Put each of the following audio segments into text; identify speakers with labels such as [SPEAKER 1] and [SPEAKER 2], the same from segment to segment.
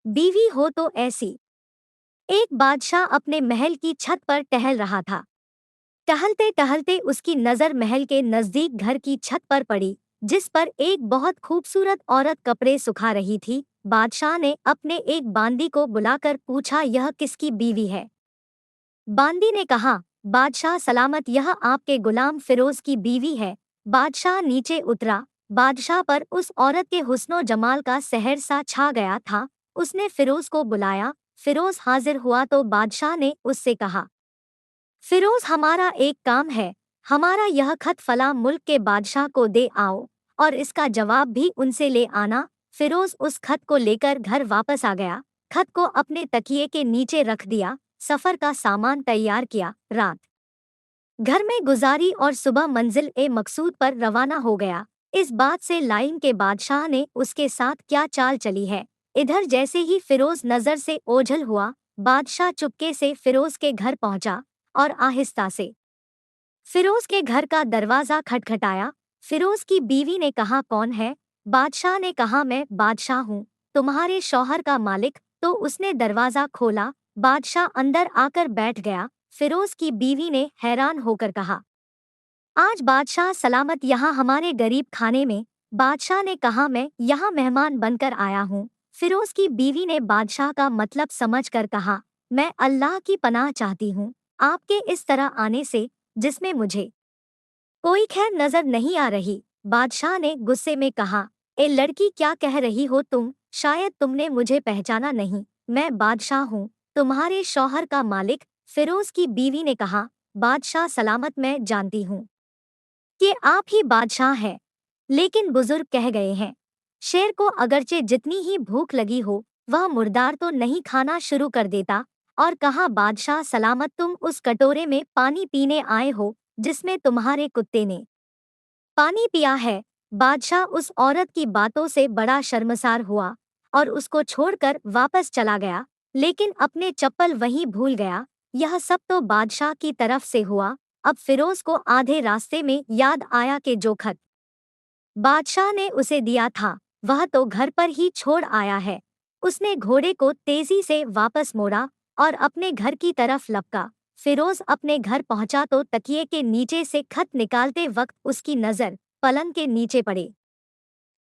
[SPEAKER 1] बीवी हो तो ऐसी। एक बादशाह अपने महल की छत पर टहल रहा था। टहलते टहलते उसकी नजर महल के नजदीक घर की छत पर पड़ी, जिस पर एक बहुत खूबसूरत औरत कपड़े सुखा रही थी। बादशाह ने अपने एक बांदी को बुलाकर पूछा, यह किसकी बीवी है? बांदी ने कहा, बादशाह सलामत, यह आपके गुलाम फिरोज की बीवी है। बादशाह नीचे उतरा। बादशाह पर उस औरत के हुस्नो जमाल का सहर सा छा गया था। उसने फिरोज को बुलाया। फिरोज हाजिर हुआ तो बादशाह ने उससे कहा, फिरोज, हमारा एक काम है। हमारा यह खत फला मुल्क के बादशाह को दे आओ और इसका जवाब भी उनसे ले आना। फिरोज उस खत को लेकर घर वापस आ गया। खत को अपने तकिए के नीचे रख दिया। सफर का सामान तैयार किया। रात घर में गुजारी और सुबह मंजिल ए मकसूद पर रवाना हो गया। इस बात से लाइन के बादशाह ने उसके साथ क्या चाल चली है। इधर जैसे ही फिरोज नजर से ओझल हुआ, बादशाह चुपके से फिरोज के घर पहुंचा और आहिस्ता से फिरोज के घर का दरवाजा खटखटाया। फिरोज की बीवी ने कहा, कौन है? बादशाह ने कहा, मैं बादशाह हूँ, तुम्हारे शौहर का मालिक। तो उसने दरवाजा खोला। बादशाह अंदर आकर बैठ गया। फिरोज की बीवी ने हैरान होकर कहा, आज बादशाह सलामत यहाँ हमारे गरीब खाने में? बादशाह ने कहा, मैं यहाँ मेहमान बनकर आया हूँ। फिरोज की बीवी ने बादशाह का मतलब समझकर कहा, मैं अल्लाह की पनाह चाहती हूँ आपके इस तरह आने से, जिसमें मुझे कोई खैर नजर नहीं आ रही। बादशाह ने गुस्से में कहा, ए लड़की, क्या कह रही हो तुम? शायद तुमने मुझे पहचाना नहीं। मैं बादशाह हूँ, तुम्हारे शौहर का मालिक। फिरोज की बीवी ने कहा, बादशाह सलामत, मैं जानती हूँ कि आप ही बादशाह हैं, लेकिन बुजुर्ग कह गए हैं, शेर को अगरचे जितनी ही भूख लगी हो, वह मुर्दार तो नहीं खाना शुरू कर देता। और कहा, बादशाह सलामत, तुम उस कटोरे में पानी पीने आए हो जिसमें तुम्हारे कुत्ते ने पानी पिया है। बादशाह उस औरत की बातों से बड़ा शर्मसार हुआ और उसको छोड़कर वापस चला गया, लेकिन अपने चप्पल वहीं भूल गया। यह सब तो बादशाह की तरफ से हुआ। अब फिरोज को आधे रास्ते में याद आया कि जो खत बादशाह ने उसे दिया था, वह तो घर पर ही छोड़ आया है। उसने घोड़े को तेजी से वापस मोड़ा और अपने घर की तरफ लपका। फिरोज अपने घर पहुंचा तो तकिए के नीचे से खत निकालते वक्त उसकी नजर पलंग के नीचे पड़े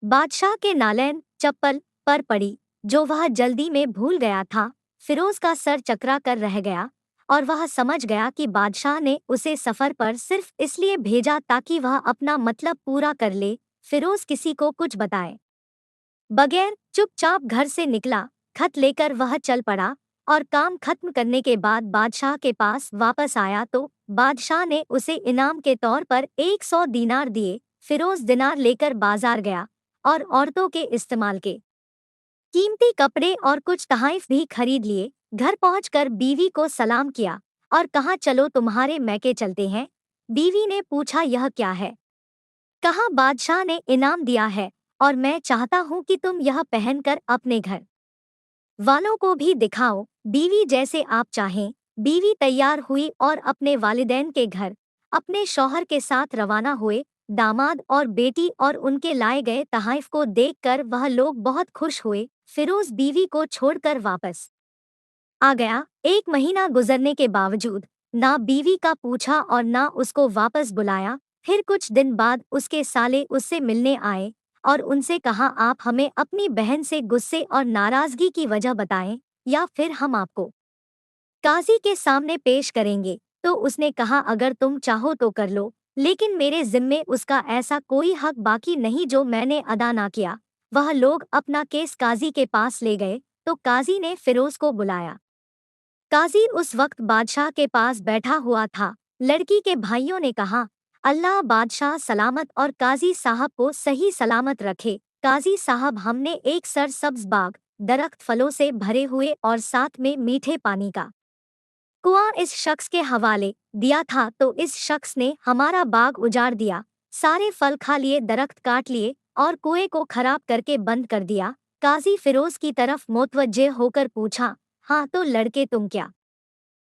[SPEAKER 1] बादशाह के नालैन चप्पल पर पड़ी, जो वह जल्दी में भूल गया था। फिरोज का सर चकरा कर रह गया और वह समझ गया कि बादशाह ने उसे सफर पर सिर्फ इसलिए भेजा ताकि वह अपना मतलब पूरा कर ले, फिरोज किसी को कुछ बताए बगैर चुपचाप घर से निकला। खत लेकर वह चल पड़ा और काम खत्म करने के बाद बादशाह के पास वापस आया तो बादशाह ने उसे इनाम के तौर पर 100 दीनार दिए। फिरोज दिनार लेकर बाजार गया और औरतों के इस्तेमाल के कीमती कपड़े और कुछ तहाइफ भी खरीद लिए। घर पहुंचकर बीवी को सलाम किया और कहा, चलो तुम्हारे मैके चलते हैं। बीवी ने पूछा, यह क्या है? कहा, बादशाह ने इनाम दिया है और मैं चाहता हूं कि तुम यह पहनकर अपने घर वालों को भी दिखाओ। बीवी, जैसे आप चाहें। बीवी तैयार हुई और अपने वालिदैन के घर अपने शौहर के साथ रवाना हुए। दामाद और बेटी और उनके लाए गए तहाइफ को देखकर वह लोग बहुत खुश हुए। फिरोज बीवी को छोड़कर वापस आ गया। 1 महीना गुजरने के बावजूद ना बीवी का पूछा और ना उसको वापस बुलाया। फिर कुछ दिन बाद उसके साले उससे मिलने आए और उनसे कहा, आप हमें अपनी बहन से गुस्से और नाराजगी की वजह बताएं या फिर हम आपको काजी के सामने पेश करेंगे। तो उसने कहा, अगर तुम चाहो तो कर लो, लेकिन मेरे जिम्मे उसका ऐसा कोई हक बाकी नहीं जो मैंने अदा ना किया। वह लोग अपना केस काजी के पास ले गए तो काजी ने फिरोज को बुलाया। काजी उस वक्त बादशाह के पास बैठा हुआ था। लड़की के भाइयों ने कहा, अल्लाह बादशाह सलामत और काजी साहब को सही सलामत रखे। काजी साहब, हमने एक सरसब्ज बाग, दरख्त फलों से भरे हुए और साथ में मीठे पानी का कुआं इस शख्स के हवाले दिया था, तो इस शख्स ने हमारा बाग उजाड़ दिया, सारे फल खा लिए, दरख्त काट लिए और कुएं को खराब करके बंद कर दिया। काजी फिरोज की तरफ मुतवज्जे होकर पूछा, हाँ तो लड़के, तुम क्या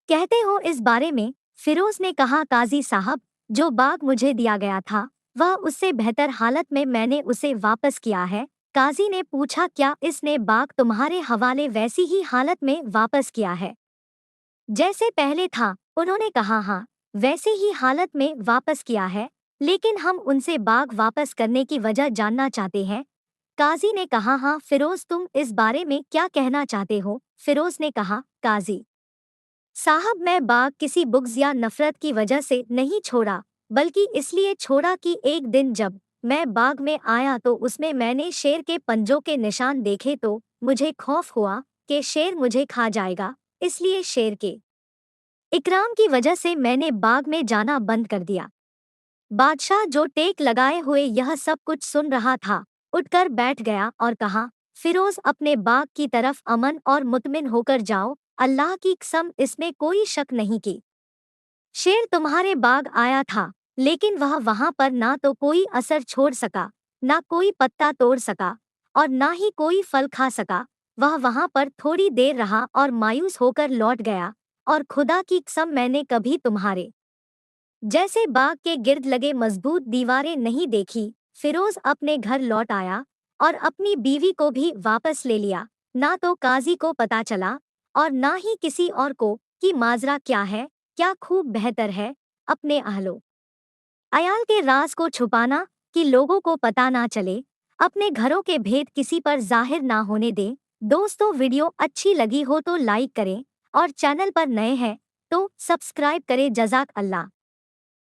[SPEAKER 1] कहते हो इस बारे में? फिरोज ने कहा, काजी साहब, जो बाग मुझे दिया गया था वह उससे बेहतर हालत में मैंने उसे वापस किया है। काजी ने पूछा, क्या इसने बाग तुम्हारे हवाले वैसी ही हालत में वापस किया है जैसे पहले था? उन्होंने कहा, हाँ, वैसे ही हालत में वापस किया है, लेकिन हम उनसे बाग वापस करने की वजह जानना चाहते हैं। काजी ने कहा, हाँ फिरोज, तुम इस बारे में क्या कहना चाहते हो? फिरोज ने कहा, काजी साहब, मैं बाग किसी बुग़्ज़ या नफरत की वजह से नहीं छोड़ा, बल्कि इसलिए छोड़ा कि एक दिन जब मैं बाग में आया तो उसमें मैंने शेर के पंजों के निशान देखे तो मुझे खौफ हुआ कि शेर मुझे खा जाएगा, इसलिए शेर के इकराम की वजह से मैंने बाग में जाना बंद कर दिया। बादशाह, जो टेक लगाए हुए यह सब कुछ सुन रहा था, उठकर बैठ गया और कहा, फिरोज, अपने बाग की तरफ अमन और मुतमिन होकर जाओ, अल्लाह की कसम इसमें कोई शक नहीं कि शेर तुम्हारे बाग आया था, लेकिन वह वहां पर ना तो कोई असर छोड़ सका, ना कोई पत्ता तोड़ सका, और ना ही कोई फल खा सका। वह वहां पर थोड़ी देर रहा और मायूस होकर लौट गया, और खुदा की कसम मैंने कभी तुम्हारे जैसे बाग के गिर्द लगे मजबूत दीवारें नहीं देखी। फिरोज अपने घर लौट आया और अपनी बीवी को भी वापस ले लिया। ना तो काजी को पता चला और ना ही किसी और को कि माजरा क्या है। क्या खूब बेहतर है अपने अहलो अयाल के राज को छुपाना, कि लोगों को पता ना चले, अपने घरों के भेद किसी पर जाहिर ना होने दें। दोस्तों, वीडियो अच्छी लगी हो तो लाइक करें और चैनल पर नए हैं तो सब्सक्राइब करें। जज़ाक अल्लाह।